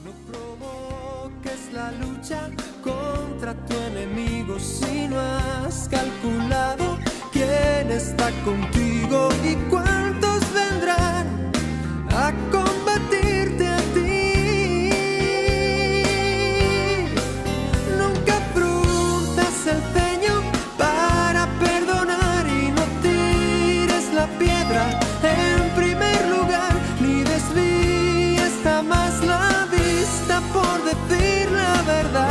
No provoques la lucha contra tu enemigo si no has calculado quién está contigo y cuántos vendrán a combatirte a ti. Nunca frunzas el ceño para perdonar y no tires la piedra en primer lugar, ni desvíes jamás la vista por decir la verdad.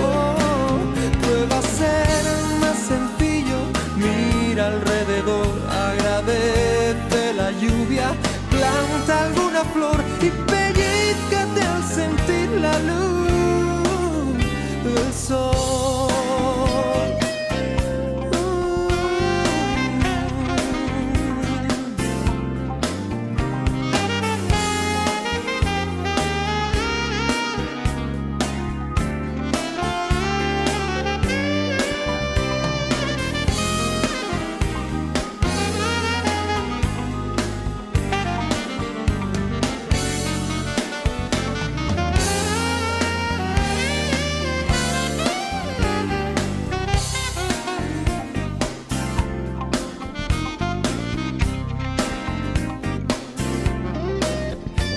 Oh, prueba a ser más sencillo, mira alrededor, agradece la lluvia, planta alguna flor y pellízcate al sentir la luz del sol.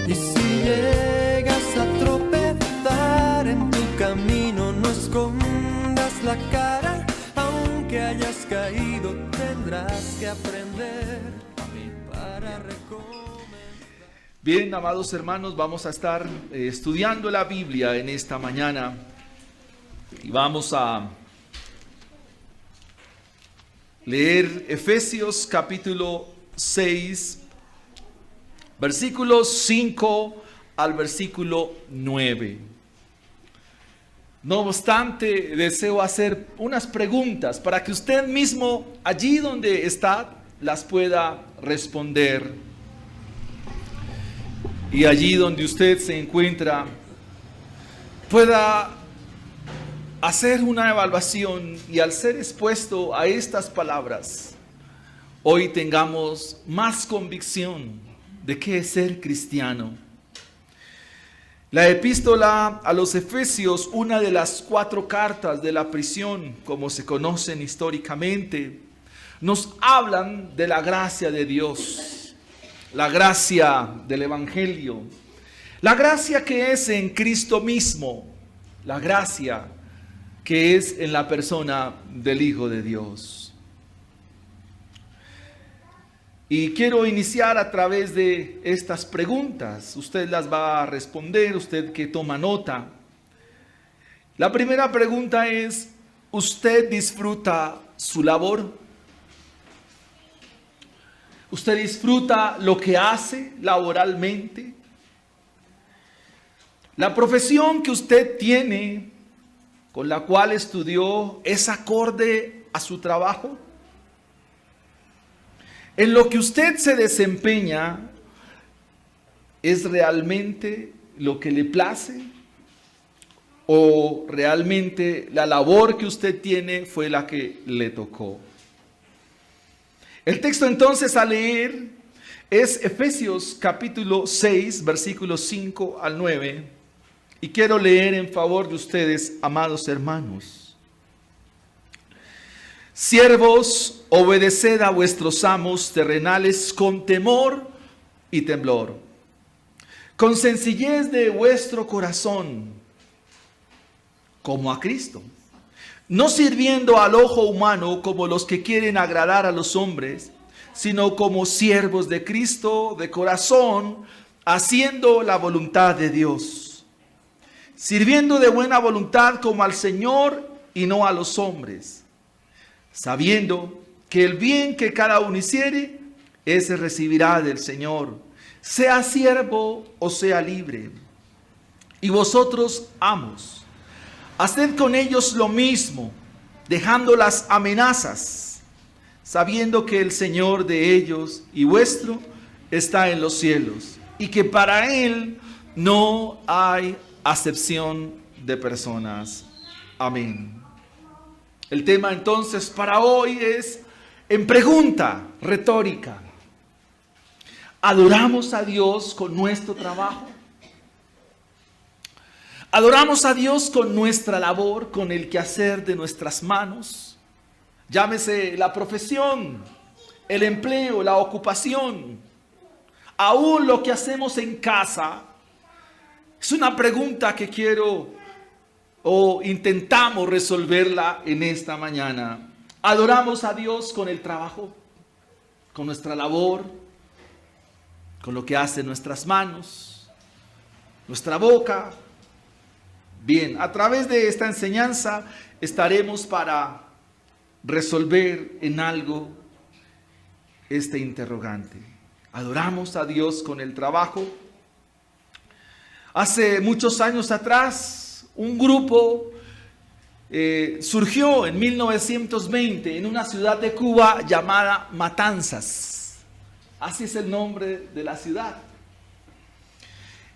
Y si llegas a tropezar en tu camino, no escondas la cara, aunque hayas caído, tendrás que aprender para recomenzar. Bien, amados hermanos, vamos a estar estudiando la Biblia en esta mañana y vamos a leer Efesios capítulo 6, versículos 5 al versículo 9. No obstante, deseo hacer unas preguntas para que usted mismo, allí donde está, las pueda responder. Y allí donde usted se encuentra, pueda hacer una evaluación y al ser expuesto a estas palabras, hoy tengamos más convicción de qué es ser cristiano. La epístola a los Efesios, una de las 4 cartas de la prisión, como se conocen históricamente, nos hablan de la gracia de Dios, la gracia del Evangelio, la gracia que es en Cristo mismo, la gracia que es en la persona del Hijo de Dios. Y quiero iniciar a través de estas preguntas. Usted las va a responder, usted que toma nota. La primera pregunta es, ¿usted disfruta su labor? ¿Usted disfruta lo que hace laboralmente? ¿La profesión que usted tiene, con la cual estudió, es acorde a su trabajo? ¿En lo que usted se desempeña es realmente lo que le place? ¿O realmente la labor que usted tiene fue la que le tocó? El texto entonces a leer es Efesios capítulo 6, versículos 5 al 9. Y quiero leer en favor de ustedes, amados hermanos. Siervos, obedeced a vuestros amos terrenales con temor y temblor, con sencillez de vuestro corazón, como a Cristo, no sirviendo al ojo humano como los que quieren agradar a los hombres, sino como siervos de Cristo de corazón, haciendo la voluntad de Dios, sirviendo de buena voluntad como al Señor y no a los hombres, sabiendo que el bien que cada uno hiciere, ese recibirá del Señor, sea siervo o sea libre. Y vosotros, amos, haced con ellos lo mismo, dejando las amenazas, sabiendo que el Señor de ellos y vuestro está en los cielos, y que para Él no hay acepción de personas. Amén. El tema entonces para hoy es en pregunta retórica. ¿Adoramos a Dios con nuestro trabajo? ¿Adoramos a Dios con nuestra labor, con el quehacer de nuestras manos? Llámese la profesión, el empleo, la ocupación, aún lo que hacemos en casa. Es una pregunta que quiero o intentamos resolverla en esta mañana. ¿Adoramos a Dios con el trabajo, con nuestra labor, con lo que hacen nuestras manos, nuestra boca? Bien, a través de esta enseñanza estaremos para resolver en algo este interrogante. ¿Adoramos a Dios con el trabajo? Hace muchos años atrás, un grupo surgió en 1920 en una ciudad de Cuba llamada Matanzas. Así es el nombre de la ciudad.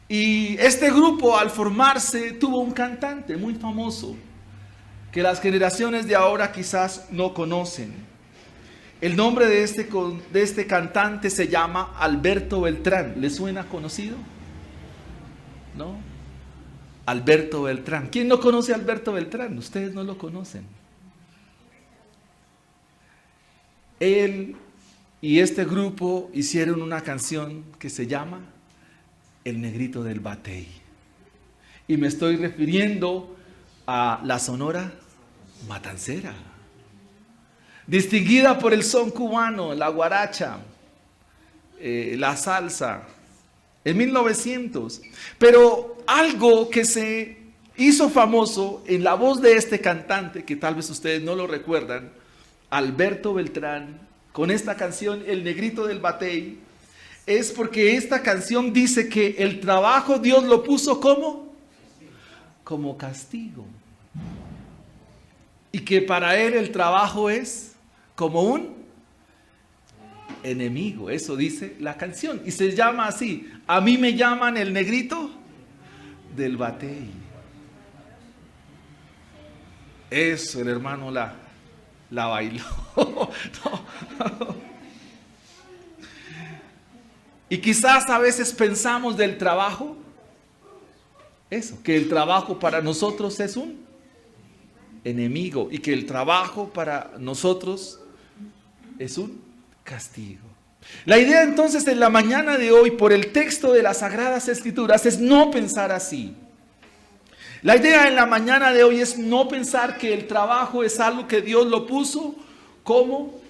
Y este grupo, al formarse, tuvo un cantante muy famoso que las generaciones de ahora quizás no conocen. El nombre de este cantante se llama Alberto Beltrán. ¿Le suena conocido? ¿No? Alberto Beltrán. ¿Quién no conoce a Alberto Beltrán? Ustedes no lo conocen. Él y este grupo hicieron una canción que se llama El Negrito del Batey. Y me estoy refiriendo a la Sonora Matancera, distinguida por el son cubano, la guaracha, la salsa, en 1900. Pero algo que se hizo famoso en la voz de este cantante, que tal vez ustedes no lo recuerdan, Alberto Beltrán, con esta canción El Negrito del Batey, es porque esta canción dice que el trabajo Dios lo puso como castigo. Y que para él el trabajo es como un enemigo. Eso dice la canción. Y se llama así. A mí me llaman el negrito del batey. Eso el hermano la bailó. No. Y quizás a veces pensamos del trabajo, eso, que el trabajo para nosotros es un enemigo y que el trabajo para nosotros es un castigo. La idea entonces en la mañana de hoy, por el texto de las Sagradas Escrituras, es no pensar así. La idea en la mañana de hoy es no pensar que el trabajo es algo que Dios lo puso como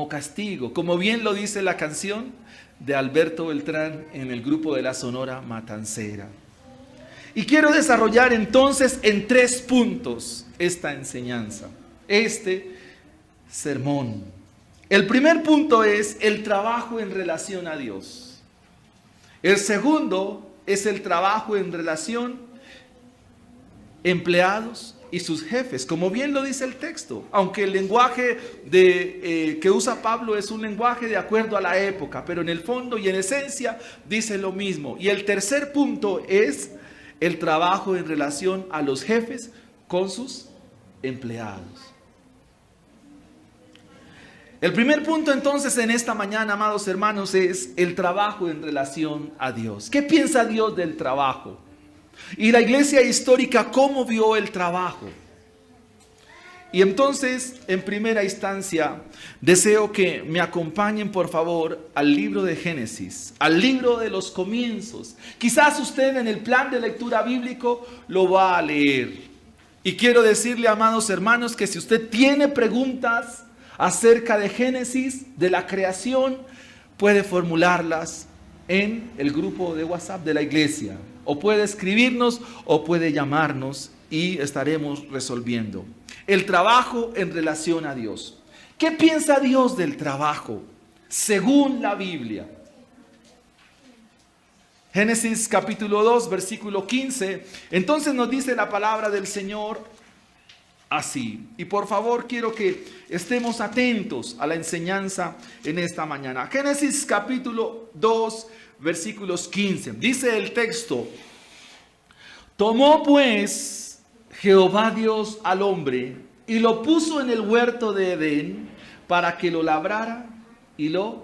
castigo, como bien lo dice la canción de Alberto Beltrán en el grupo de la Sonora Matancera. Y quiero desarrollar entonces en 3 puntos esta enseñanza, este sermón. El primer punto es el trabajo en relación a Dios. El segundo es el trabajo en relación empleados y sus jefes, como bien lo dice el texto, aunque el lenguaje que usa Pablo es un lenguaje de acuerdo a la época, pero en el fondo y en esencia dice lo mismo. Y el tercer punto es el trabajo en relación a los jefes con sus empleados. El primer punto entonces en esta mañana, amados hermanos, es el trabajo en relación a Dios. ¿Qué piensa Dios del trabajo? Y la iglesia histórica, ¿cómo vio el trabajo? Y entonces, en primera instancia, deseo que me acompañen por favor al libro de Génesis, al libro de los comienzos. Quizás usted en el plan de lectura bíblico lo va a leer. Y quiero decirle, amados hermanos, que si usted tiene preguntas acerca de Génesis, de la creación, puede formularlas en el grupo de WhatsApp de la iglesia. O puede escribirnos o puede llamarnos y estaremos resolviendo. El trabajo en relación a Dios. ¿Qué piensa Dios del trabajo según la Biblia? Génesis capítulo 2, versículo 15. Entonces nos dice la palabra del Señor así. Y por favor quiero que estemos atentos a la enseñanza en esta mañana. Génesis capítulo 2, versículos 15. Dice el texto: tomó pues Jehová Dios al hombre y lo puso en el huerto de Edén para que lo labrara y lo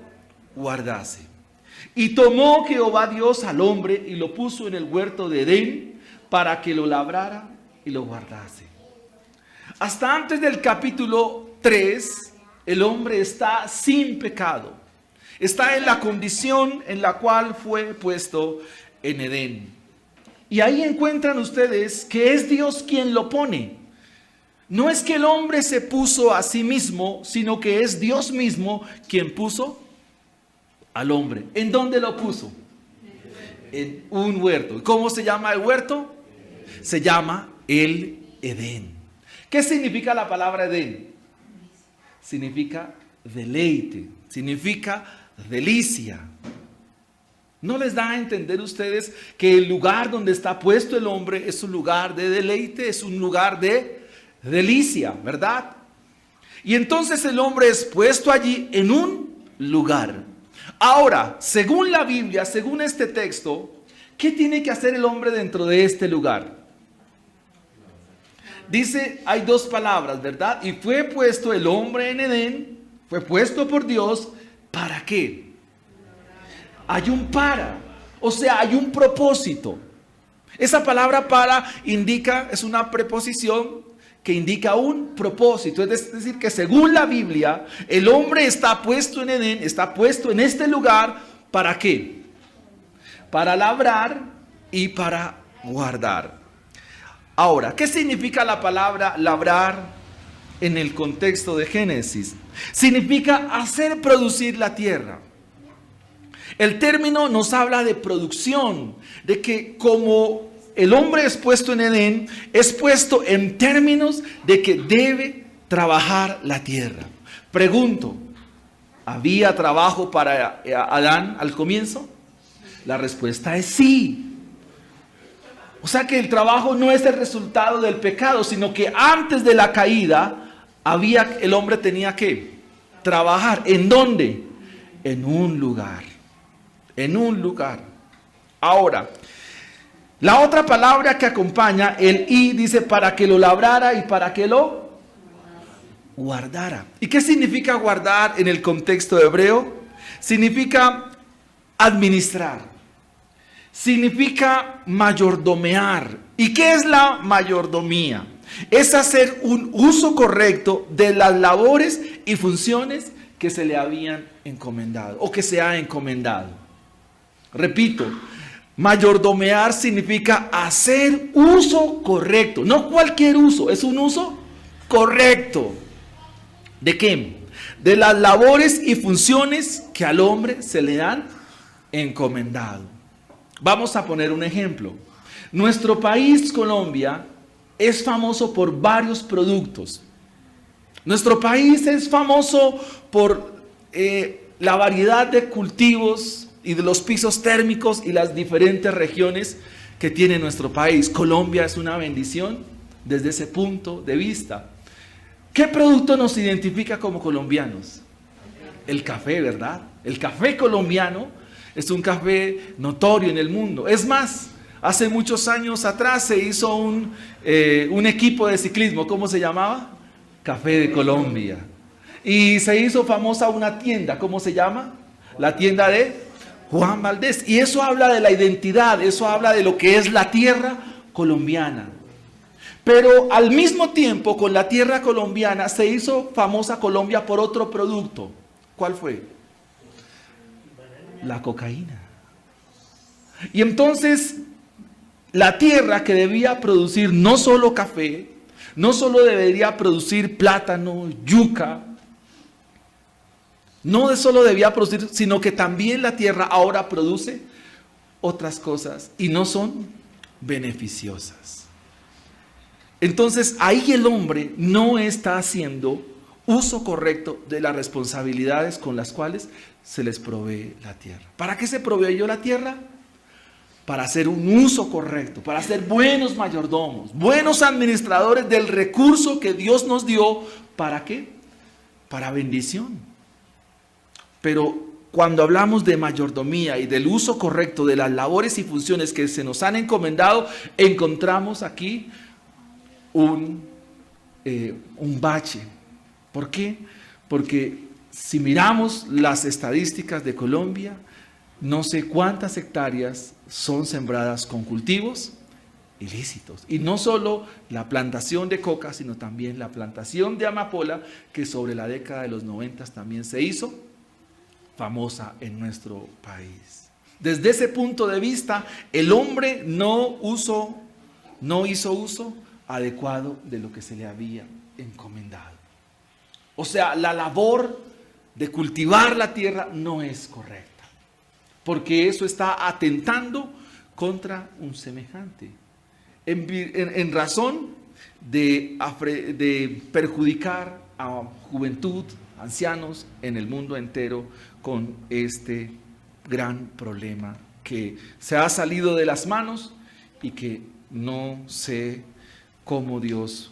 guardase. Y tomó Jehová Dios al hombre y lo puso en el huerto de Edén para que lo labrara y lo guardase. Hasta antes del capítulo 3, el hombre está sin pecado. Está en la condición en la cual fue puesto en Edén. Y ahí encuentran ustedes que es Dios quien lo pone. No es que el hombre se puso a sí mismo, sino que es Dios mismo quien puso al hombre. ¿En dónde lo puso? En un huerto. ¿Cómo se llama el huerto? Se llama el Edén. ¿Qué significa la palabra Edén? Significa deleite, significa delicia. ¿No les da a entender ustedes que el lugar donde está puesto el hombre es un lugar de deleite, es un lugar de delicia, ¿verdad? Y entonces el hombre es puesto allí en un lugar. Ahora, según la Biblia, según este texto, ¿qué tiene que hacer el hombre dentro de este lugar? Dice, hay dos palabras, ¿verdad? Y fue puesto el hombre en Edén, fue puesto por Dios, ¿para qué? Hay un para, o sea, hay un propósito. Esa palabra para indica, es una preposición que indica un propósito. Es decir, que según la Biblia, el hombre está puesto en Edén, está puesto en este lugar, ¿para qué? Para labrar y para guardar. Ahora, ¿qué significa la palabra labrar en el contexto de Génesis? Significa hacer producir la tierra. El término nos habla de producción, de que como el hombre es puesto en Edén, es puesto en términos de que debe trabajar la tierra. Pregunto, ¿había trabajo para Adán al comienzo? La respuesta es sí. O sea que el trabajo no es el resultado del pecado, sino que antes de la caída el hombre tenía que trabajar. ¿En dónde? En un lugar. En un lugar. Ahora, la otra palabra que acompaña el y dice para que lo labrara y para que lo guardara. ¿Y qué significa guardar en el contexto hebreo? Significa administrar. Significa mayordomear. ¿Y qué es la mayordomía? Es hacer un uso correcto de las labores y funciones que se le habían encomendado o que se ha encomendado. Repito, mayordomear significa hacer uso correcto, no cualquier uso, es un uso correcto. ¿De qué? De las labores y funciones que al hombre se le han encomendado. Vamos a poner un ejemplo. Nuestro país, Colombia, es famoso por varios productos. Nuestro país es famoso por la variedad de cultivos y de los pisos térmicos y las diferentes regiones que tiene nuestro país. Colombia es una bendición desde ese punto de vista. ¿Qué producto nos identifica como colombianos? El café, ¿verdad? El café colombiano es un café notorio en el mundo. Es más, hace muchos años atrás se hizo un equipo de ciclismo. ¿Cómo se llamaba? Café de Colombia. Y se hizo famosa una tienda. ¿Cómo se llama? La tienda de Juan Valdés. Y eso habla de la identidad, eso habla de lo que es la tierra colombiana. Pero al mismo tiempo, con la tierra colombiana, se hizo famosa Colombia por otro producto. ¿Cuál fue? La cocaína. Y entonces, la tierra que debía producir no solo café, no solo debería producir plátano, yuca, no solo debía producir, sino que también la tierra ahora produce otras cosas y no son beneficiosas. Entonces ahí el hombre no está haciendo uso correcto de las responsabilidades con las cuales se les provee la tierra. ¿Para qué se proveyó la tierra? Para hacer un uso correcto, para ser buenos mayordomos, buenos administradores del recurso que Dios nos dio. ¿Para qué? Para bendición. Pero cuando hablamos de mayordomía y del uso correcto de las labores y funciones que se nos han encomendado, encontramos aquí un bache. ¿Por qué? Porque si miramos las estadísticas de Colombia, no sé cuántas hectáreas son sembradas con cultivos ilícitos. Y no solo la plantación de coca, sino también la plantación de amapola, que sobre la década de los 90 también se hizo famosa en nuestro país. Desde ese punto de vista, el hombre no hizo uso adecuado de lo que se le había encomendado. O sea, la labor de cultivar la tierra no es correcta, porque eso está atentando contra un semejante, en razón de perjudicar a juventud, ancianos en el mundo entero con este gran problema que se ha salido de las manos y que no sé cómo Dios,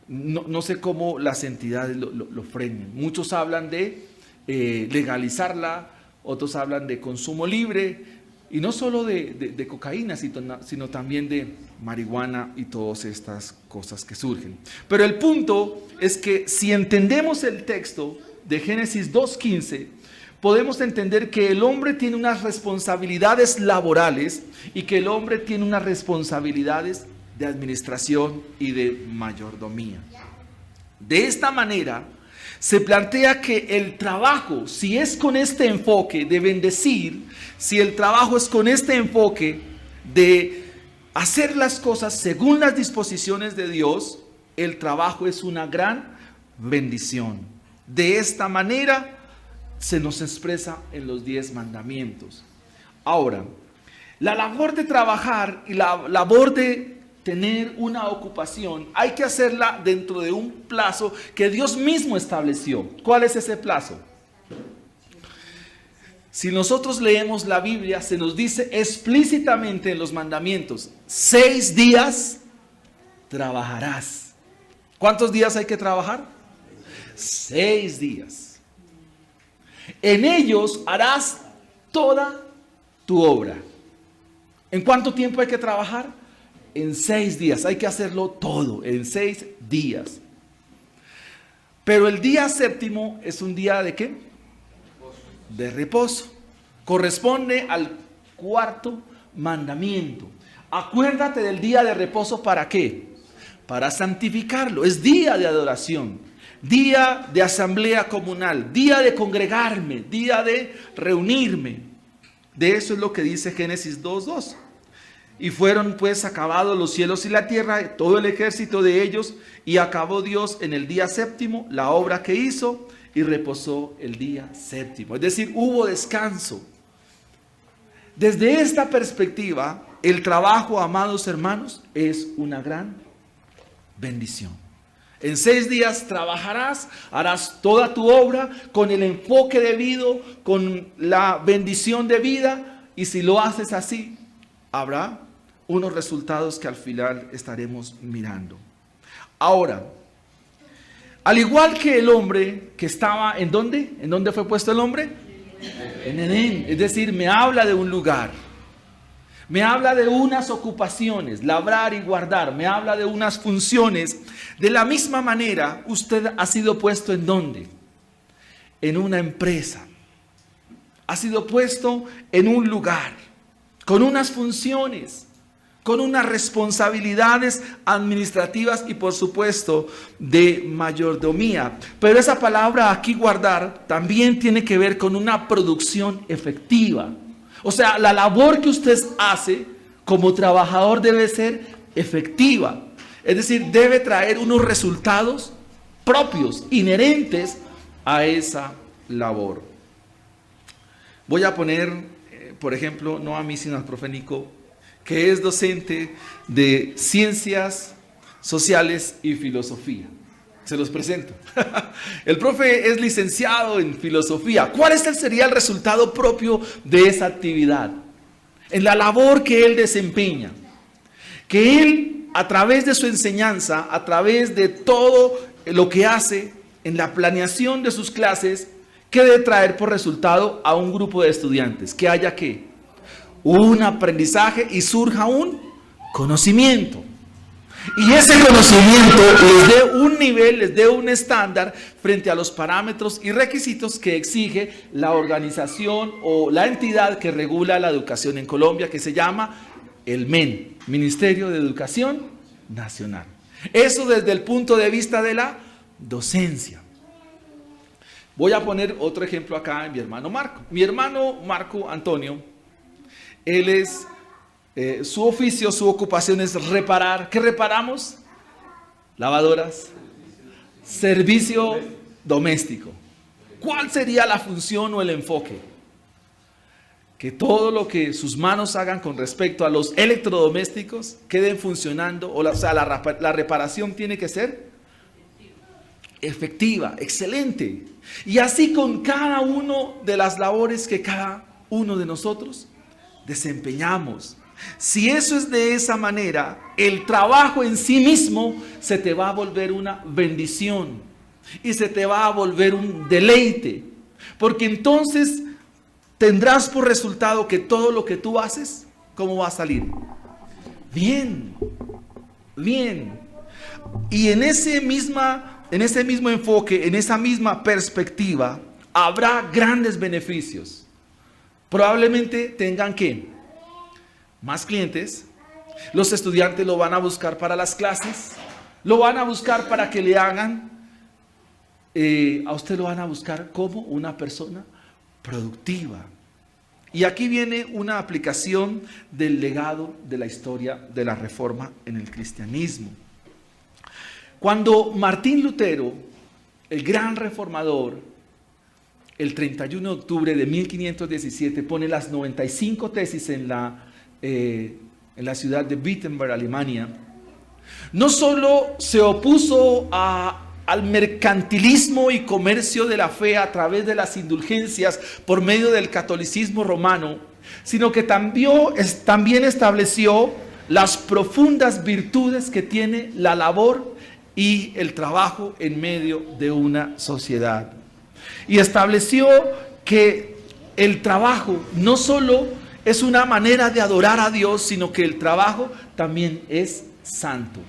no sé cómo las entidades lo frenen. Muchos hablan de legalizarla, otros hablan de consumo libre, y no solo de cocaína, sino también de marihuana y todas estas cosas que surgen. Pero el punto es que si entendemos el texto de Génesis 2:15, podemos entender que el hombre tiene unas responsabilidades laborales y que el hombre tiene unas responsabilidades de administración y de mayordomía. De esta manera, se plantea que el trabajo, si es con este enfoque de bendecir, si el trabajo es con este enfoque de hacer las cosas según las disposiciones de Dios, el trabajo es una gran bendición. De esta manera se nos expresa en los 10 mandamientos. Ahora, la labor de trabajar y la labor de tener una ocupación, hay que hacerla dentro de un plazo que Dios mismo estableció. ¿Cuál es ese plazo? Si nosotros leemos la Biblia, se nos dice explícitamente en los mandamientos: 6 días trabajarás. ¿Cuántos días hay que trabajar? 6 días. En ellos harás toda tu obra. ¿En cuánto tiempo hay que trabajar? En 6 días. Hay que hacerlo todo en 6 días. Pero el día séptimo es un día ¿de qué? De reposo. Corresponde al 4.º mandamiento. Acuérdate del día de reposo. ¿Para qué? Para santificarlo. Es día de adoración, día de asamblea comunal, día de congregarme, día de reunirme. De eso es lo que dice Génesis 2:2. Y fueron pues acabados los cielos y la tierra, todo el ejército de ellos, y acabó Dios en el día séptimo la obra que hizo, y reposó el día séptimo. Es decir, hubo descanso. Desde esta perspectiva, el trabajo, amados hermanos, es una gran bendición. En 6 días trabajarás, harás toda tu obra con el enfoque debido, con la bendición debida, y si lo haces así, habrá unos resultados que al final estaremos mirando. Ahora, al igual que el hombre que estaba, ¿en dónde? ¿En dónde fue puesto el hombre? En Edén. Es decir, me habla de un lugar. Me habla de unas ocupaciones, labrar y guardar. Me habla de unas funciones. De la misma manera, usted ha sido puesto ¿en dónde? En una empresa. Ha sido puesto en un lugar, con unas funciones, con unas responsabilidades administrativas y por supuesto de mayordomía. Pero esa palabra aquí, guardar, también tiene que ver con una producción efectiva. O sea, la labor que usted hace como trabajador debe ser efectiva. Es decir, debe traer unos resultados propios, inherentes a esa labor. Voy a poner, por ejemplo, no a mí sino al profe Nico, que es docente de Ciencias Sociales y Filosofía. Se los presento. El profe es licenciado en Filosofía. ¿Cuál sería el resultado propio de esa actividad? En la labor que él desempeña. Que él, a través de su enseñanza, a través de todo lo que hace en la planeación de sus clases, ¿qué debe traer por resultado a un grupo de estudiantes? Que haya ¿qué? Un aprendizaje y surja un conocimiento. Y ese conocimiento les dé un nivel, les dé un estándar frente a los parámetros y requisitos que exige la organización o la entidad que regula la educación en Colombia, que se llama el MEN, Ministerio de Educación Nacional. Eso desde el punto de vista de la docencia. Voy a poner otro ejemplo acá en mi hermano Marco. Mi hermano Marco Antonio, él es... su oficio, su ocupación es reparar. ¿Qué reparamos? Lavadoras. Servicio doméstico. ¿Cuál sería la función o el enfoque? Que todo lo que sus manos hagan con respecto a los electrodomésticos queden funcionando, o sea, la reparación tiene que ser efectiva, excelente. Y así con cada una de las labores que cada uno de nosotros desempeñamos. Si eso es de esa manera, el trabajo en sí mismo se te va a volver una bendición y se te va a volver un deleite, porque entonces tendrás por resultado que todo lo que tú haces, ¿cómo va a salir? Bien, bien. Y en ese mismo enfoque, en esa misma perspectiva, habrá grandes beneficios. Probablemente tengan que más clientes, los estudiantes lo van a buscar para las clases, lo van a buscar para que le hagan, a usted lo van a buscar como una persona productiva. Y aquí viene una aplicación del legado de la historia de la Reforma en el cristianismo. Cuando Martín Lutero, el gran reformador, el 31 de octubre de 1517 pone las 95 tesis en la ciudad de Wittenberg, Alemania, no solo se opuso al mercantilismo y comercio de la fe a través de las indulgencias por medio del catolicismo romano, sino que también estableció las profundas virtudes que tiene la labor y el trabajo en medio de una sociedad. Y estableció que el trabajo no solo es una manera de adorar a Dios, sino que el trabajo también es santo.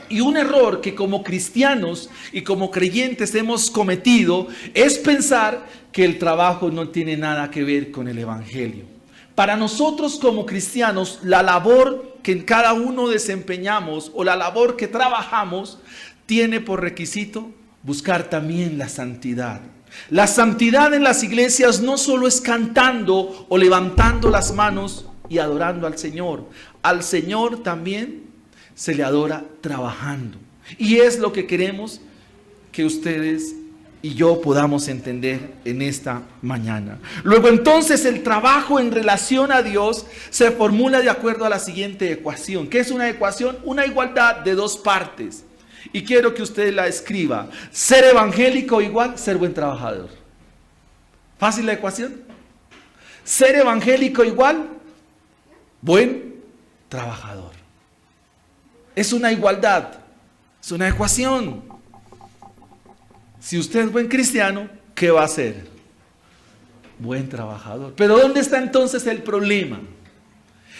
Y un error que como cristianos y como creyentes hemos cometido es pensar que el trabajo no tiene nada que ver con el evangelio. Para nosotros como cristianos, la labor que en cada uno desempeñamos o la labor que trabajamos tiene por requisito buscar también la santidad. La santidad en las iglesias no solo es cantando o levantando las manos y adorando al Señor. Al Señor también se le adora trabajando. Y es lo que queremos que ustedes y yo podamos entender en esta mañana. Luego entonces el trabajo en relación a Dios se formula de acuerdo a la siguiente ecuación. ¿Qué es una ecuación? Una igualdad de dos partes. Y quiero que usted la escriba. Ser evangélico igual ser buen trabajador. ¿Fácil la ecuación? Ser evangélico igual buen trabajador. Es una igualdad. Es una ecuación. Si usted es buen cristiano, ¿qué va a ser? Buen trabajador. Pero ¿dónde está entonces el problema?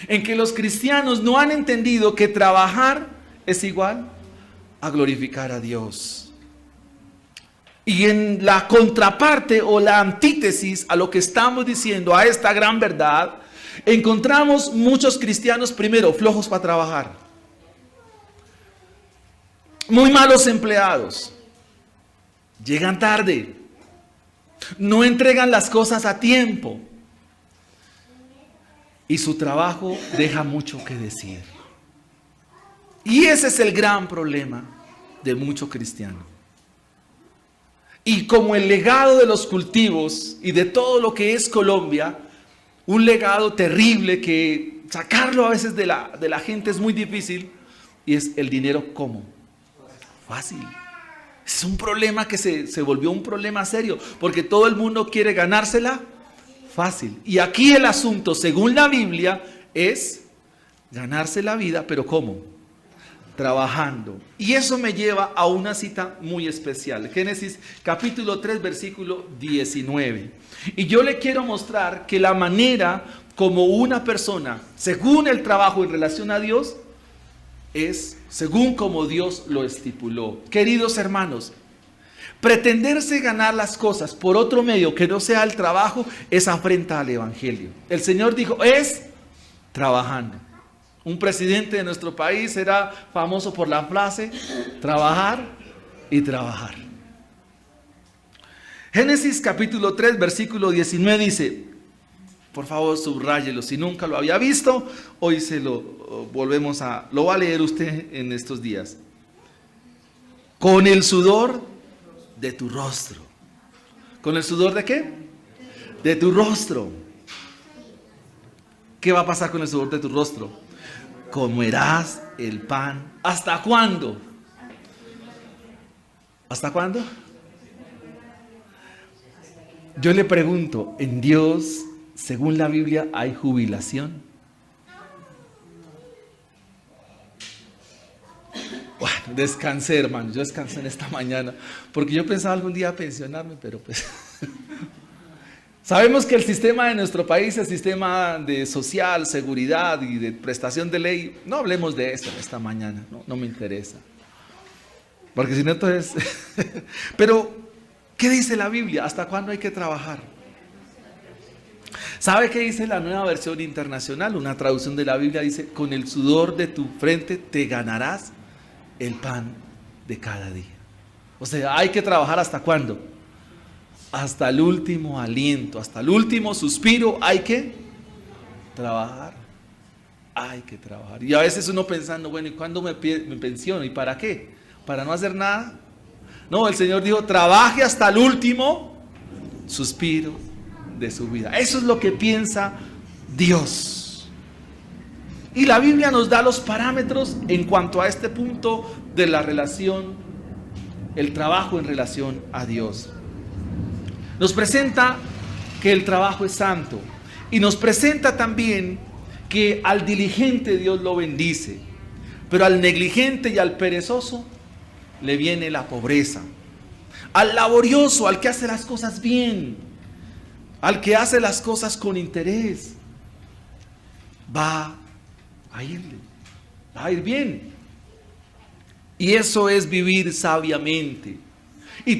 En que los cristianos no han entendido que trabajar es igual a glorificar a Dios. Y en la contraparte o la antítesis a lo que estamos diciendo, a esta gran verdad, encontramos muchos cristianos, primero, flojos para trabajar, muy malos empleados, llegan tarde, no entregan las cosas a tiempo y su trabajo deja mucho que decir. Y ese es el gran problema de mucho cristiano. Y como el legado de los cultivos y de todo lo que es Colombia, un legado terrible que sacarlo a veces de la gente es muy difícil, y es el dinero, ¿cómo? Fácil. Es un problema que se volvió un problema serio, porque todo el mundo quiere ganársela fácil. Y aquí el asunto, según la Biblia, es ganarse la vida, pero ¿cómo? Trabajando. Y eso me lleva a una cita muy especial. Génesis capítulo 3, versículo 19. Y yo le quiero mostrar que la manera como una persona, según el trabajo en relación a Dios, es según como Dios lo estipuló. Queridos hermanos, pretenderse ganar las cosas por otro medio que no sea el trabajo es afrenta al Evangelio. El Señor dijo, es trabajando. Un presidente de nuestro país era famoso por la frase, trabajar y trabajar. Génesis capítulo 3, versículo 19 dice, por favor subráyelo, si nunca lo había visto, hoy lo va a leer usted en estos días. Con el sudor de tu rostro. ¿Con el sudor de qué? De tu rostro. ¿Qué va a pasar con el sudor de tu rostro? Comerás el pan. ¿Hasta cuándo? ¿Hasta cuándo? Yo le pregunto, ¿en Dios, según la Biblia, hay jubilación? Bueno, descansé, hermano. Yo descansé en esta mañana, porque yo pensaba algún día pensionarme, pero pues... Sabemos que el sistema de nuestro país, el sistema de social, seguridad y de prestación de ley, no hablemos de eso esta mañana, no me interesa. Porque si no, entonces... Pero, ¿qué dice la Biblia? ¿Hasta cuándo hay que trabajar? ¿Sabe qué dice la Nueva Versión Internacional? Una traducción de la Biblia dice, con el sudor de tu frente te ganarás el pan de cada día. O sea, hay que trabajar ¿hasta cuándo? Hasta el último aliento, hasta el último suspiro hay que trabajar. Hay que trabajar. Y a veces uno pensando, bueno, ¿y cuándo me pensiono? ¿Y para qué? ¿Para no hacer nada? No, el Señor dijo, trabaje hasta el último suspiro de su vida. Eso es lo que piensa Dios. Y la Biblia nos da los parámetros en cuanto a este punto de la relación, el trabajo en relación a Dios. Nos presenta que el trabajo es santo y nos presenta también que al diligente Dios lo bendice, pero al negligente y al perezoso le viene la pobreza. Al laborioso, al que hace las cosas bien, al que hace las cosas con interés, va a ir bien. Y eso es vivir sabiamente y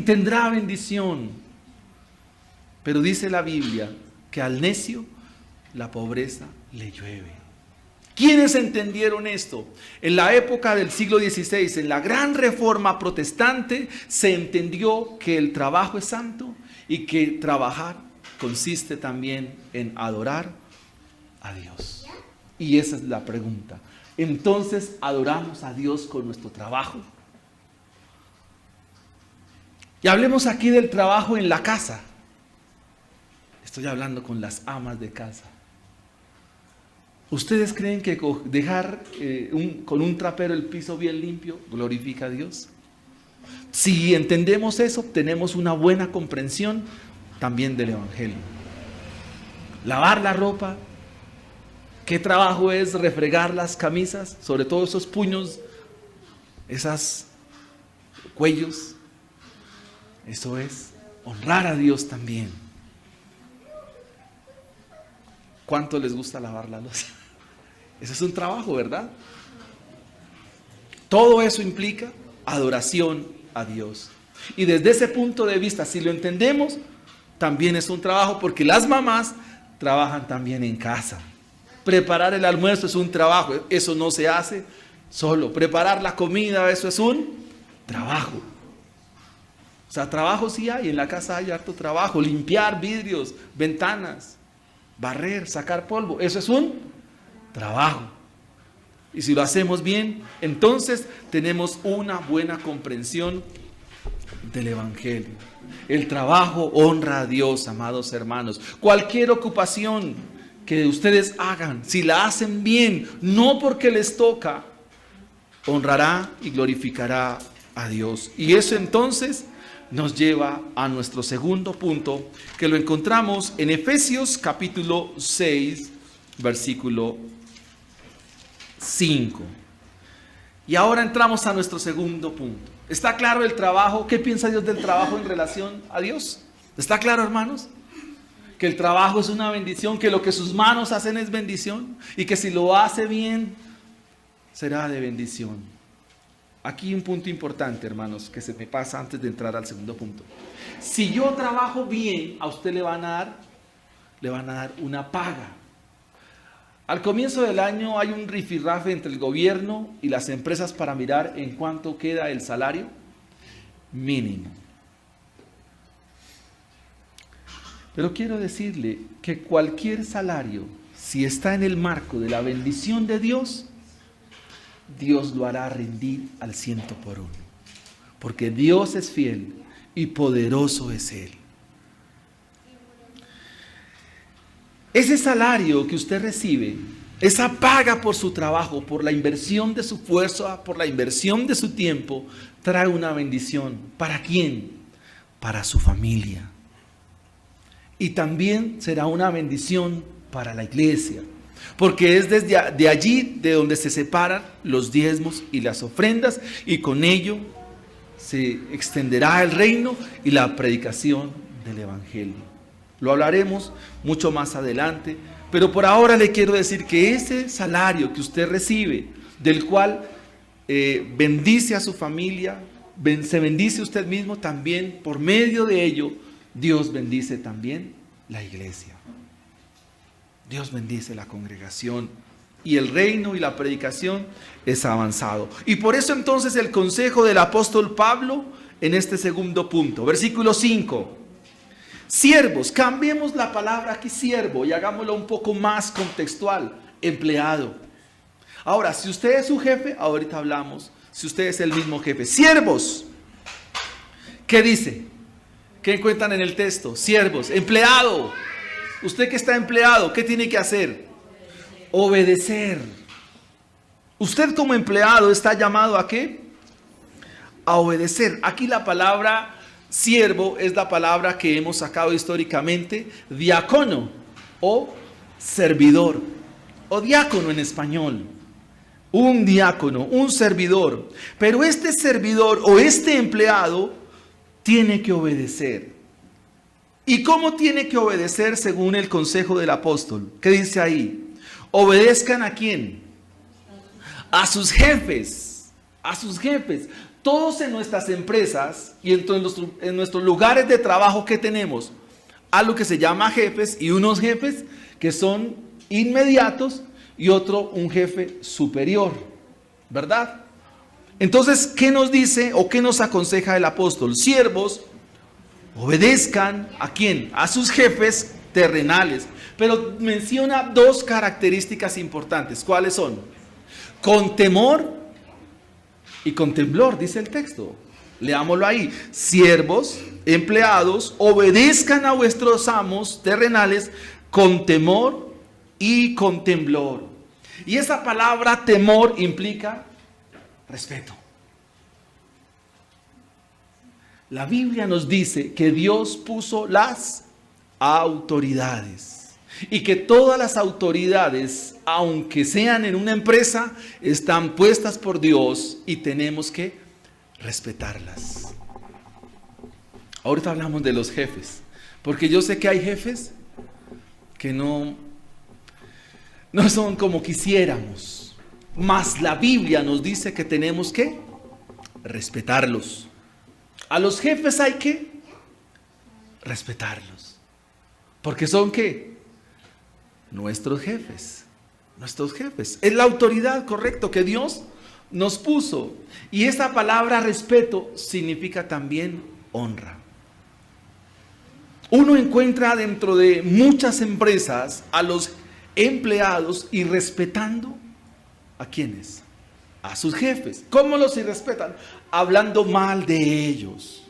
tendrá bendición. Pero dice la Biblia que al necio la pobreza le llueve. ¿Quiénes entendieron esto? En la época del siglo XVI, en la gran reforma protestante, se entendió que el trabajo es santo y que trabajar consiste también en adorar a Dios. Y esa es la pregunta. Entonces, ¿adoramos a Dios con nuestro trabajo? Y hablemos aquí del trabajo en la casa. Estoy hablando con las amas de casa. ¿Ustedes creen que dejar con un trapero el piso bien limpio glorifica a Dios? Si entendemos eso, tenemos una buena comprensión también del Evangelio. Lavar la ropa. ¿Qué trabajo es refregar las camisas? Sobre todo esos puños, esos cuellos. Eso es honrar a Dios también. ¿Cuánto les gusta lavar la loza? Ese es un trabajo, ¿verdad? Todo eso implica adoración a Dios. Y desde ese punto de vista, si lo entendemos, también es un trabajo, porque las mamás trabajan también en casa. Preparar el almuerzo es un trabajo, eso no se hace solo. Preparar la comida, eso es un trabajo. O sea, trabajo sí hay, en la casa hay harto trabajo. Limpiar vidrios, ventanas, barrer, sacar polvo, eso es un trabajo. Y si lo hacemos bien, entonces tenemos una buena comprensión del Evangelio. El trabajo honra a Dios, amados hermanos. Cualquier ocupación que ustedes hagan, si la hacen bien, no porque les toca, honrará y glorificará a Dios. Y eso entonces nos lleva a nuestro segundo punto, que lo encontramos en Efesios capítulo 6, versículo 5. Y ahora entramos a nuestro segundo punto. ¿Está claro el trabajo? ¿Qué piensa Dios del trabajo en relación a Dios? ¿Está claro, hermanos? Que el trabajo es una bendición, que lo que sus manos hacen es bendición, y que si lo hace bien, será de bendición. Aquí un punto importante, hermanos, que se me pasa antes de entrar al segundo punto. Si yo trabajo bien, a usted le van a dar una paga. Al comienzo del año hay un rifirrafe entre el gobierno y las empresas para mirar en cuánto queda el salario mínimo. Pero quiero decirle que cualquier salario, si está en el marco de la bendición de Dios, Dios lo hará rendir al 100 por 1. Porque Dios es fiel y poderoso es Él. Ese salario que usted recibe, esa paga por su trabajo, por la inversión de su fuerza, por la inversión de su tiempo, trae una bendición. ¿Para quién? Para su familia. Y también será una bendición para la iglesia. Porque es de allí de donde se separan los diezmos y las ofrendas, y con ello se extenderá el reino y la predicación del evangelio. Lo hablaremos mucho más adelante, pero por ahora le quiero decir que ese salario que usted recibe, del cual bendice a su familia, se bendice usted mismo, también por medio de ello, Dios bendice también la iglesia. Dios bendice la congregación y el reino y la predicación es avanzado. Y por eso entonces el consejo del apóstol Pablo en este segundo punto, versículo 5. Siervos, cambiemos la palabra aquí siervo y hagámoslo un poco más contextual, empleado. Ahora, si usted es su jefe, ahorita hablamos, si usted es el mismo jefe. Siervos, ¿qué dice? ¿Qué encuentran en el texto? Siervos, empleado. Usted que está empleado, ¿qué tiene que hacer? Obedecer. Usted como empleado está llamado ¿a qué? A obedecer. Aquí la palabra siervo es la palabra que hemos sacado históricamente, diácono o servidor, o diácono en español. Un diácono, un servidor. Pero este servidor o este empleado tiene que obedecer. ¿Y cómo tiene que obedecer según el consejo del apóstol? ¿Qué dice ahí? ¿Obedezcan a quién? A sus jefes. A sus jefes. Todos en nuestras empresas y en nuestros lugares de trabajo que tenemos, algo que se llama jefes, y unos jefes que son inmediatos y otro un jefe superior, ¿verdad? Entonces, ¿qué nos dice o qué nos aconseja el apóstol? Siervos, obedezcan ¿a quién? A sus jefes terrenales. Pero menciona dos características importantes. ¿Cuáles son? Con temor y con temblor, dice el texto. Leámoslo ahí. Siervos, empleados, obedezcan a vuestros amos terrenales con temor y con temblor. Y esa palabra temor implica respeto. La Biblia nos dice que Dios puso las autoridades y que todas las autoridades, aunque sean en una empresa, están puestas por Dios y tenemos que respetarlas. Ahorita hablamos de los jefes, porque yo sé que hay jefes que no son como quisiéramos, mas la Biblia nos dice que tenemos que respetarlos. A los jefes hay que respetarlos, porque son ¿qué? Nuestros jefes. Es la autoridad, correcto, que Dios nos puso. Y esta palabra respeto significa también honra. Uno encuentra dentro de muchas empresas a los empleados irrespetando ¿a quiénes? A sus jefes. ¿Cómo los irrespetan? Hablando mal de ellos.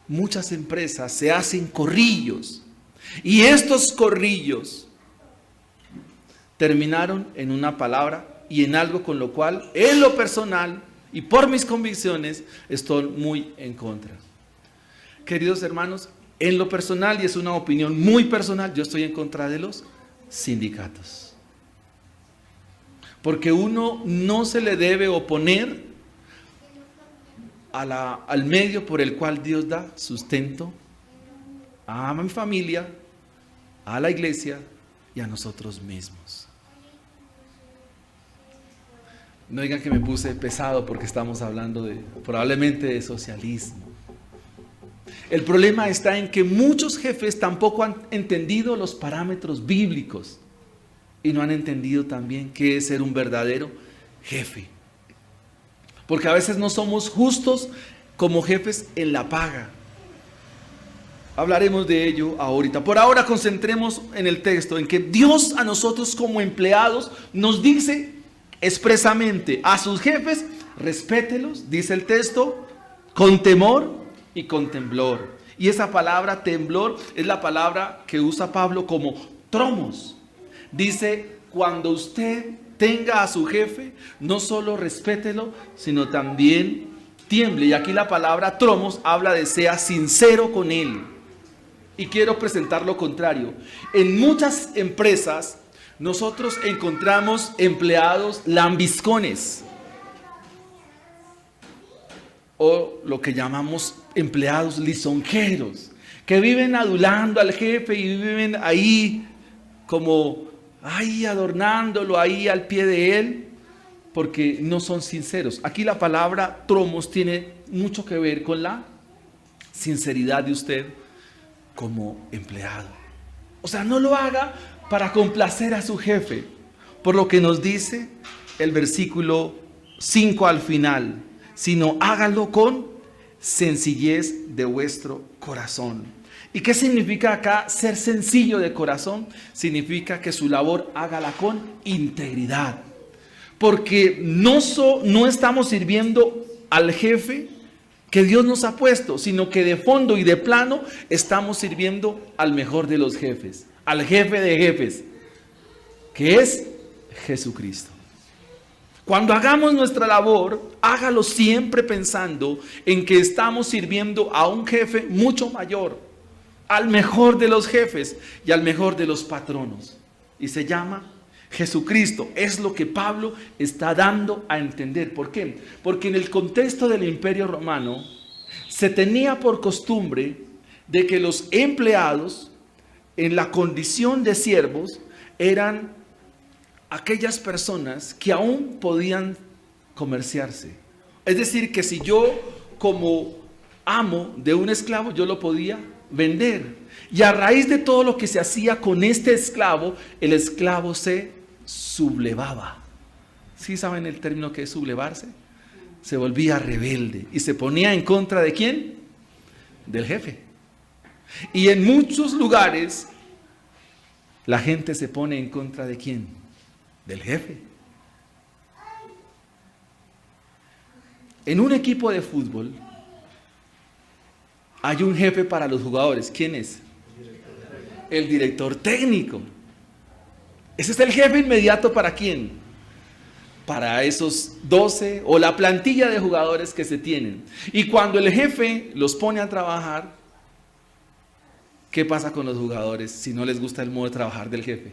Muchas empresas se hacen corrillos. Y estos corrillos terminaron en una palabra y en algo con lo cual, en lo personal y por mis convicciones, estoy muy en contra. Queridos hermanos, en lo personal, y es una opinión muy personal, yo estoy en contra de los sindicatos. Porque uno no se le debe oponer al medio por el cual Dios da sustento a mi familia, a la iglesia y a nosotros mismos. No digan que me puse pesado porque estamos hablando probablemente de socialismo. El problema está en que muchos jefes tampoco han entendido los parámetros bíblicos y no han entendido también qué es ser un verdadero jefe. Porque a veces no somos justos como jefes en la paga. Hablaremos de ello ahorita. Por ahora concentremos en el texto, en que Dios a nosotros como empleados nos dice expresamente a sus jefes, respételos, dice el texto, con temor y con temblor. Y esa palabra temblor es la palabra que usa Pablo como tromos. Dice, cuando usted tenga a su jefe, no solo respételo, sino también tiemble. Y aquí la palabra tromos habla de sea sincero con él. Y quiero presentar lo contrario. En muchas empresas nosotros encontramos empleados lambiscones o lo que llamamos empleados lisonjeros, que viven adulando al jefe y viven ahí como ahí adornándolo ahí al pie de él, porque no son sinceros. Aquí la palabra tromos tiene mucho que ver con la sinceridad de usted como empleado. O sea, no lo haga para complacer a su jefe, por lo que nos dice el versículo 5 al final, sino hágalo con sencillez de vuestro corazón. ¿Y qué significa acá ser sencillo de corazón? Significa que su labor hágala con integridad, porque no estamos sirviendo al jefe que Dios nos ha puesto, sino que de fondo y de plano estamos sirviendo al mejor de los jefes, al jefe de jefes, que es Jesucristo. Cuando hagamos nuestra labor, hágalo siempre pensando en que estamos sirviendo a un jefe mucho mayor, al mejor de los jefes y al mejor de los patronos. Y se llama Jesucristo. Es lo que Pablo está dando a entender. ¿Por qué? Porque en el contexto del Imperio Romano se tenía por costumbre de que los empleados en la condición de siervos eran aquellas personas que aún podían comerciarse. Es decir, que si yo como amo de un esclavo, yo lo podía vender. Y a raíz de todo lo que se hacía con este esclavo, el esclavo se sublevaba. ¿Sí saben el término que es sublevarse? Se volvía rebelde y se ponía en contra ¿de quién? Del jefe. Y en muchos lugares la gente se pone en contra ¿de quién? Del jefe. En un equipo de fútbol hay un jefe para los jugadores. ¿Quién es? El director técnico. Ese es el jefe inmediato ¿para quién? Para esos 12 o la plantilla de jugadores que se tienen. Y cuando el jefe los pone a trabajar, ¿qué pasa con los jugadores si no les gusta el modo de trabajar del jefe?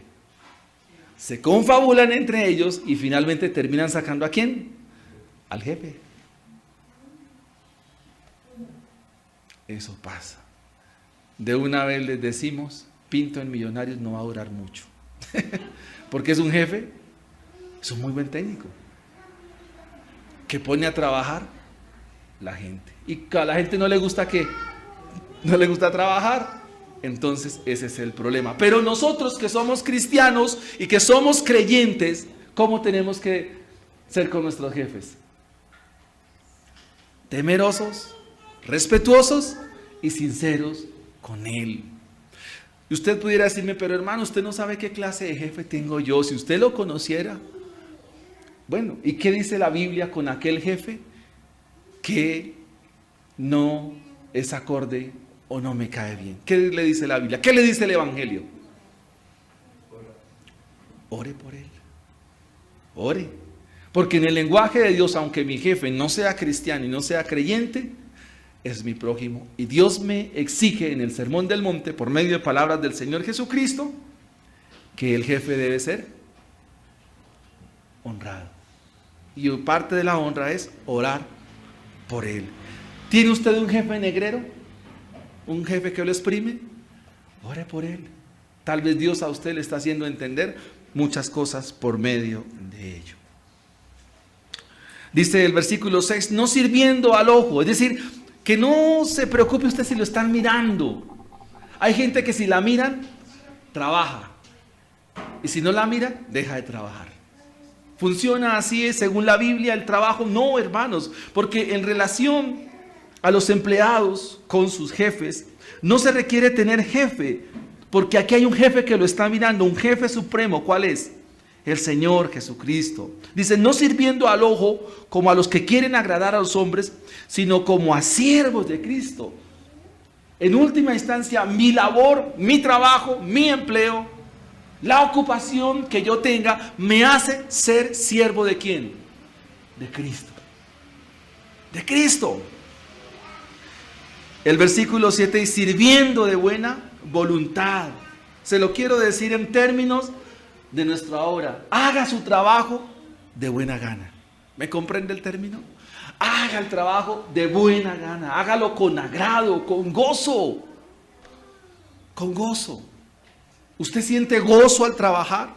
Se confabulan entre ellos y finalmente terminan sacando ¿a quién? Al jefe. Eso pasa. De una vez les decimos, Pinto en Millonarios no va a durar mucho. Porque es un jefe, es un muy buen técnico, que pone a trabajar la gente. Y a la gente no le gusta ¿qué? No le gusta trabajar. Entonces ese es el problema. Pero nosotros que somos cristianos y que somos creyentes, ¿cómo tenemos que ser con nuestros jefes? Temerosos, respetuosos y sinceros con él. Y usted pudiera decirme, pero hermano, usted no sabe qué clase de jefe tengo yo. Si usted lo conociera. Bueno, ¿y qué dice la Biblia con aquel jefe que no es acorde o no me cae bien? ¿Qué le dice la Biblia? ¿Qué le dice el Evangelio? Ore por él. Ore. Porque en el lenguaje de Dios, aunque mi jefe no sea cristiano y no sea creyente, es mi prójimo. Y Dios me exige en el Sermón del Monte, por medio de palabras del Señor Jesucristo, que el jefe debe ser honrado. Y parte de la honra es orar por él. ¿Tiene usted un jefe negrero? ¿Un jefe que lo exprime? Ore por él. Tal vez Dios a usted le está haciendo entender muchas cosas por medio de ello. Dice el versículo 6, no sirviendo al ojo, es decir, que no se preocupe usted si lo están mirando. Hay gente que si la miran, trabaja. Y si no la miran, deja de trabajar. ¿Funciona así según la Biblia el trabajo? No, hermanos, porque en relación a los empleados con sus jefes, no se requiere tener jefe, porque aquí hay un jefe que lo está mirando, un jefe supremo. ¿Cuál es? El Señor Jesucristo. Dice, no sirviendo al ojo como a los que quieren agradar a los hombres, sino como a siervos de Cristo. En última instancia, mi labor, mi trabajo, mi empleo, la ocupación que yo tenga, me hace ser siervo ¿de quién? De Cristo. De Cristo. El versículo 7 dice, sirviendo de buena voluntad. Se lo quiero decir en términos de nuestra obra. Haga su trabajo de buena gana. ¿Me comprende el término? Haga el trabajo de buena gana. Hágalo con agrado, con gozo. Con gozo. ¿Usted siente gozo al trabajar?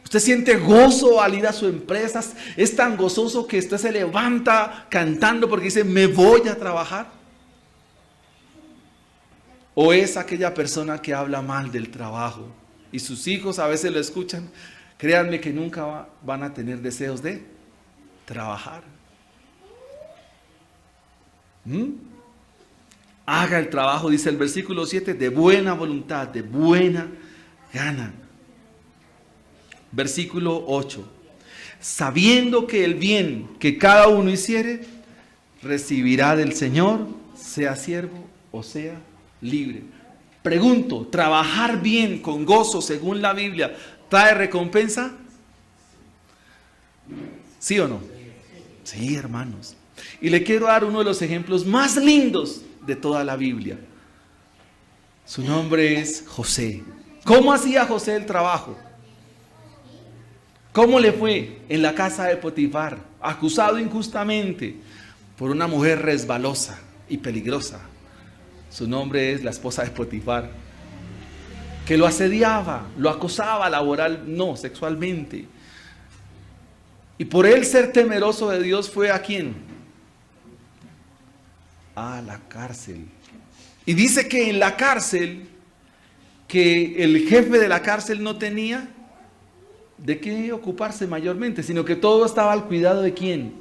¿Usted siente gozo al ir a su empresa? ¿Es tan gozoso que usted se levanta cantando porque dice, me voy a trabajar? ¿O es aquella persona que habla mal del trabajo? Y sus hijos a veces lo escuchan. Créanme que nunca van a tener deseos de trabajar. Haga el trabajo, dice el versículo 7, de buena voluntad, de buena gana. Versículo 8. Sabiendo que el bien que cada uno hiciere, recibirá del Señor, sea siervo o sea libre. Pregunto, ¿trabajar bien con gozo según la Biblia trae recompensa? ¿Sí o no? Sí, hermanos. Y le quiero dar uno de los ejemplos más lindos de toda la Biblia. Su nombre es José. ¿Cómo hacía José el trabajo? ¿Cómo le fue en la casa de Potifar? Acusado injustamente por una mujer resbalosa y peligrosa. Su nombre es la esposa de Potifar, que lo asediaba, lo acosaba sexualmente. Y por él ser temeroso de Dios fue ¿a quién? A la cárcel. Y dice que en la cárcel, que el jefe de la cárcel no tenía de qué ocuparse mayormente, sino que todo estaba al cuidado ¿de quién?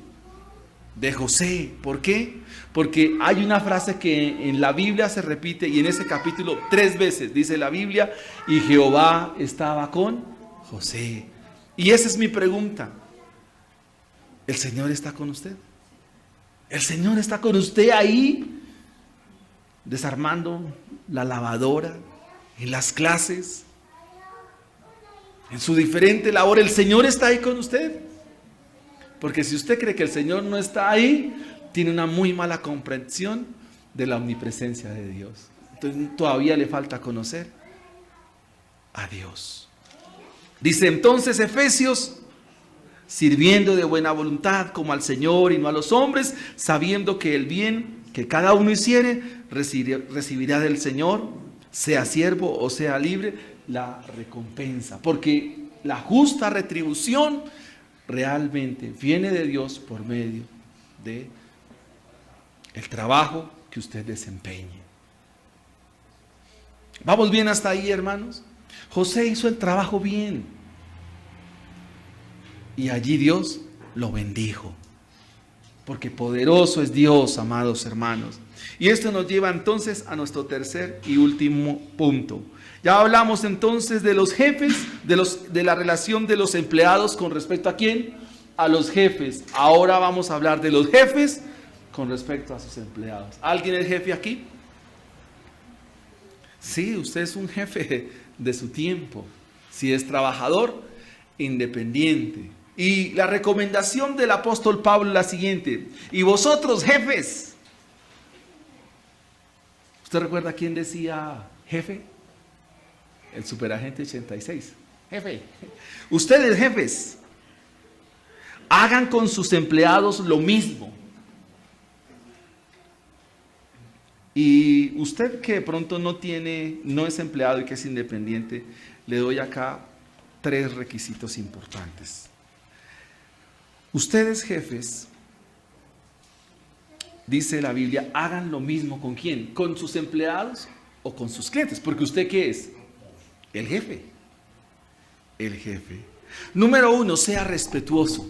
De José. ¿Por qué? Porque hay una frase que en la Biblia se repite y en ese capítulo 3 veces dice la Biblia, y Jehová estaba con José. Y esa es mi pregunta. ¿El Señor está con usted? ¿El Señor está con usted ahí desarmando la lavadora, en las clases, en su diferente labor? ¿El Señor está ahí con usted? Porque si usted cree que el Señor no está ahí, tiene una muy mala comprensión de la omnipresencia de Dios. Entonces todavía le falta conocer a Dios. Dice entonces Efesios, sirviendo de buena voluntad como al Señor y no a los hombres, sabiendo que el bien que cada uno hiciere, recibirá del Señor, sea siervo o sea libre, la recompensa. Porque la justa retribución realmente viene de Dios por medio de el trabajo que usted desempeñe. ¿Vamos bien hasta ahí, hermanos? José hizo el trabajo bien y allí Dios lo bendijo, porque poderoso es Dios, amados hermanos. Y esto nos lleva entonces a nuestro tercer y último punto. Ya hablamos entonces de los jefes, de la relación de los empleados con respecto a quién, a los jefes. Ahora vamos a hablar de los jefes con respecto a sus empleados. ¿Alguien es jefe aquí? Sí, usted es un jefe de su tiempo. Si es trabajador, independiente. Y la recomendación del apóstol Pablo es la siguiente: y vosotros, jefes. ¿Usted recuerda quién decía jefe? El superagente 86. Jefe. Ustedes, jefes, hagan con sus empleados lo mismo. Y usted que de pronto no es empleado y que es independiente, le doy acá 3 requisitos importantes. Ustedes, jefes, dice la Biblia, hagan lo mismo. ¿Con quién? ¿Con sus empleados o con sus clientes? Porque usted, ¿qué es? El jefe. El jefe. Número 1, sea respetuoso.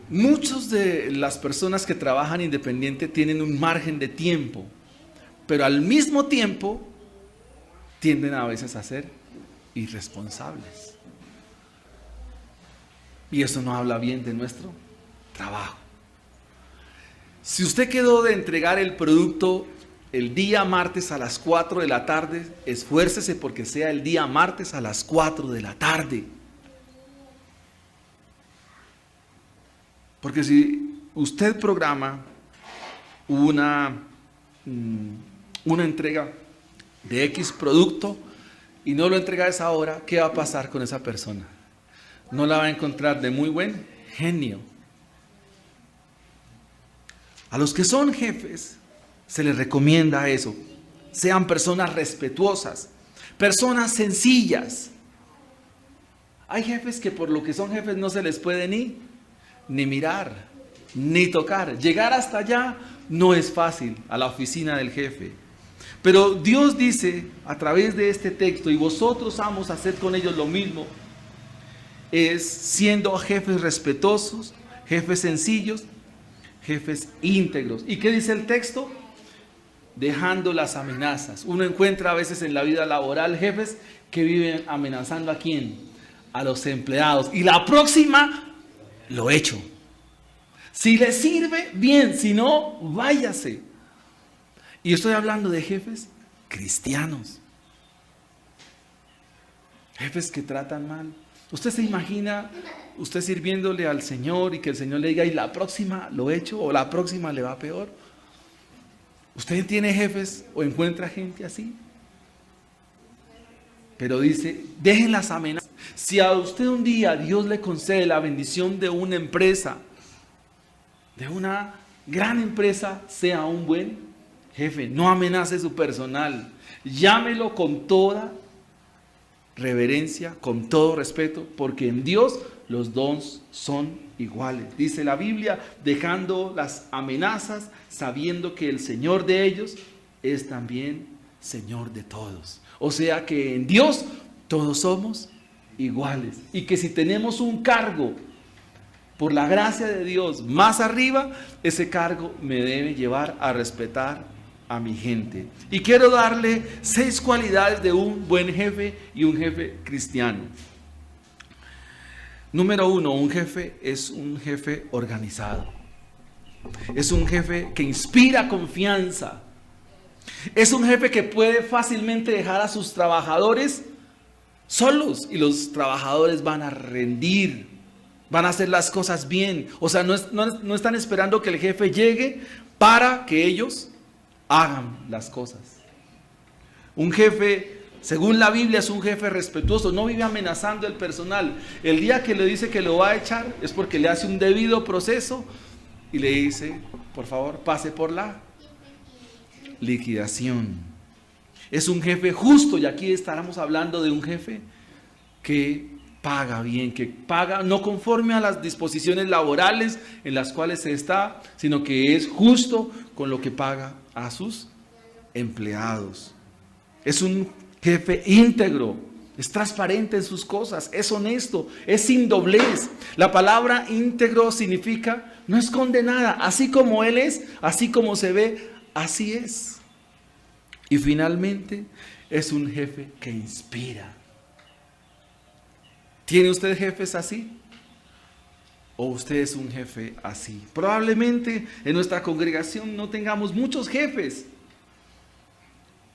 Muchas de las personas que trabajan independiente tienen un margen de tiempo, pero al mismo tiempo tienden a veces a ser irresponsables. Y eso no habla bien de nuestro trabajo. Si usted quedó de entregar el producto el día martes a las 4 de la tarde, esfuércese porque sea el día martes a las 4 de la tarde. Porque si usted programa una entrega de X producto y no lo entrega a esa hora, ¿qué va a pasar con esa persona? No la va a encontrar de muy buen genio. A los que son jefes se les recomienda eso. Sean personas respetuosas, personas sencillas. Hay jefes que por lo que son jefes no se les puede ni mirar, ni tocar. Llegar hasta allá no es fácil, a la oficina del jefe. Pero Dios dice a través de este texto, y vosotros amos a hacer con ellos lo mismo, es siendo jefes respetuosos, jefes sencillos, jefes íntegros. ¿Y qué dice el texto? Dejando las amenazas. Uno encuentra a veces en la vida laboral jefes que viven amenazando ¿a quién? A los empleados. Y la próxima lo echo. Si le sirve, bien. Si no, váyase. Y estoy hablando de jefes cristianos. Jefes que tratan mal. ¿Usted se imagina usted sirviéndole al Señor y que el Señor le diga, y la próxima lo echo o la próxima le va peor? ¿Usted tiene jefes o encuentra gente así? Pero dice, dejen las amenazas. Si a usted un día Dios le concede la bendición de una empresa, de una gran empresa, sea un buen jefe. No amenace su personal. Llámelo con toda reverencia, con todo respeto, porque en Dios los dones son iguales. Dice la Biblia, dejando las amenazas, sabiendo que el Señor de ellos es también Señor de todos. O sea que en Dios todos somos iguales. Y que si tenemos un cargo por la gracia de Dios más arriba, ese cargo me debe llevar a respetar a mi gente. Y quiero darle 6 cualidades de un buen jefe y un jefe cristiano. Número 1, un jefe es un jefe organizado. Es un jefe que inspira confianza. Es un jefe que puede fácilmente dejar a sus trabajadores solos y los trabajadores van a rendir, van a hacer las cosas bien. O sea, no están esperando que el jefe llegue para que ellos hagan las cosas. Un jefe, según la Biblia, es un jefe respetuoso, no vive amenazando al personal. El día que le dice que lo va a echar es porque le hace un debido proceso y le dice, por favor, pase por la liquidación. Es un jefe justo, y aquí estaremos hablando de un jefe que paga bien, que paga no conforme a las disposiciones laborales en las cuales se está, sino que es justo con lo que paga a sus empleados. Es un jefe íntegro, es transparente en sus cosas, es honesto, es sin doblez. La palabra íntegro significa no esconde nada, así como él es, así como se ve, así es. Y finalmente es un jefe que inspira. ¿Tiene usted jefes así? ¿O usted es un jefe así? Probablemente en nuestra congregación no tengamos muchos jefes.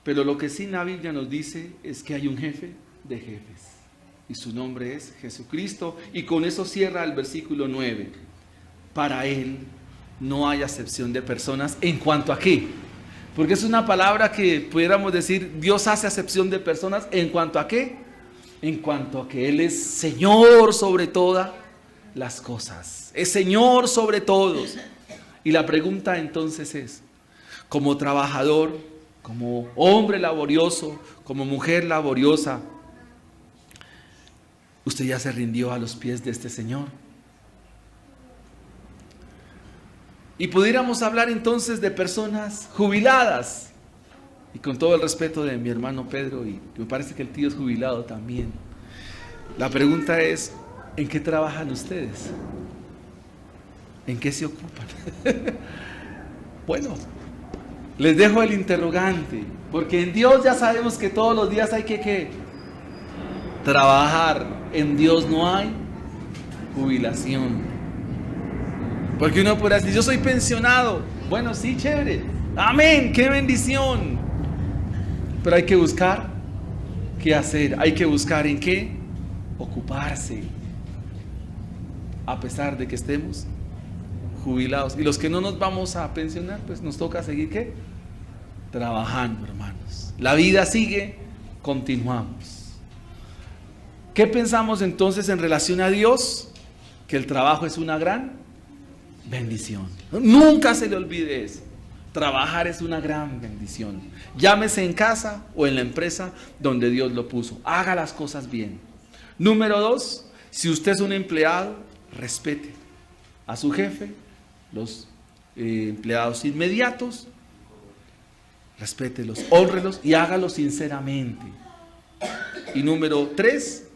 Pero lo que sí la Biblia nos dice es que hay un jefe de jefes. Y su nombre es Jesucristo. Y con eso cierra el versículo 9. Para Él no hay acepción de personas. ¿En cuanto a qué? Porque es una palabra que pudiéramos decir, Dios hace acepción de personas. ¿En cuanto a qué? En cuanto a que Él es Señor sobre todas las cosas. Es Señor sobre todos. Y la pregunta entonces es, como trabajador, como hombre laborioso, como mujer laboriosa, usted ya se rindió a los pies de este Señor. Y pudiéramos hablar entonces de personas jubiladas, y con todo el respeto de mi hermano Pedro, y me parece que el tío es jubilado también. La pregunta es, ¿en qué trabajan ustedes? ¿En qué se ocupan? Bueno, les dejo el interrogante, porque en Dios ya sabemos que todos los días hay que trabajar. En Dios no hay jubilación. Porque uno puede decir, yo soy pensionado. Bueno, sí, chévere. Amén, qué bendición. Pero hay que buscar qué hacer. Hay que buscar en qué ocuparse. A pesar de que estemos jubilados. Y los que no nos vamos a pensionar, pues nos toca seguir ¿qué? Trabajando, hermanos. La vida sigue, continuamos. ¿Qué pensamos entonces en relación a Dios? Que el trabajo es una gran bendición. Nunca se le olvide eso. Trabajar es una gran bendición. Llámese en casa o en la empresa donde Dios lo puso. Haga las cosas bien. Número 2, si usted es un empleado, respete a su jefe, los empleados inmediatos, respételos, hónrelos y hágalo sinceramente. Y número 3,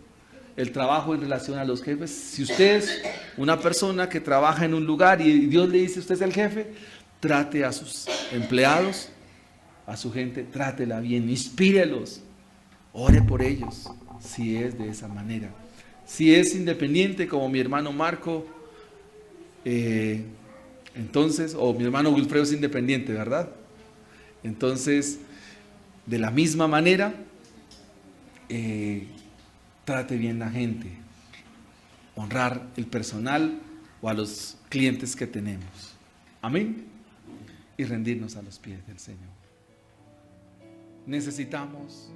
el trabajo en relación a los jefes. Si usted es una persona que trabaja en un lugar y Dios le dice usted es el jefe, trate a sus empleados, a su gente, trátela bien, inspírelos, ore por ellos, si es de esa manera. Si es independiente como mi hermano Marco, entonces, o mi hermano Wilfredo es independiente, ¿verdad? Entonces, de la misma manera, trate bien a la gente, honrar el personal o a los clientes que tenemos. Amén. Y rendirnos a los pies del Señor. Necesitamos.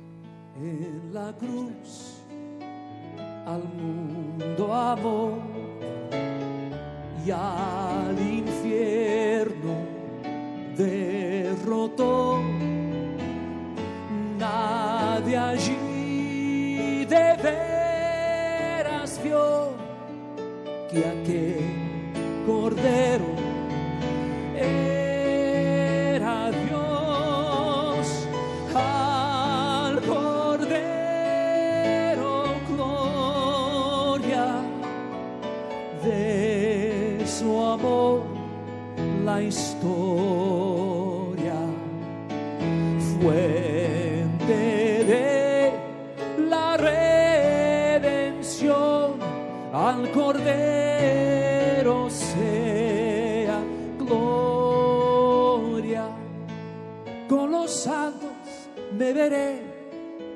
En la cruz al mundo amó y al infierno derrotó. Nadie allí de veras vio que aquel cordero era Dios. Al cordero gloria, de su amor la historia, fuente de la redención. Al cordero sea gloria. Con los santos me veré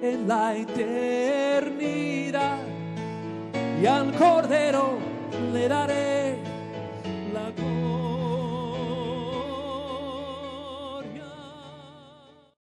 en la eternidad y al cordero le daré la gloria.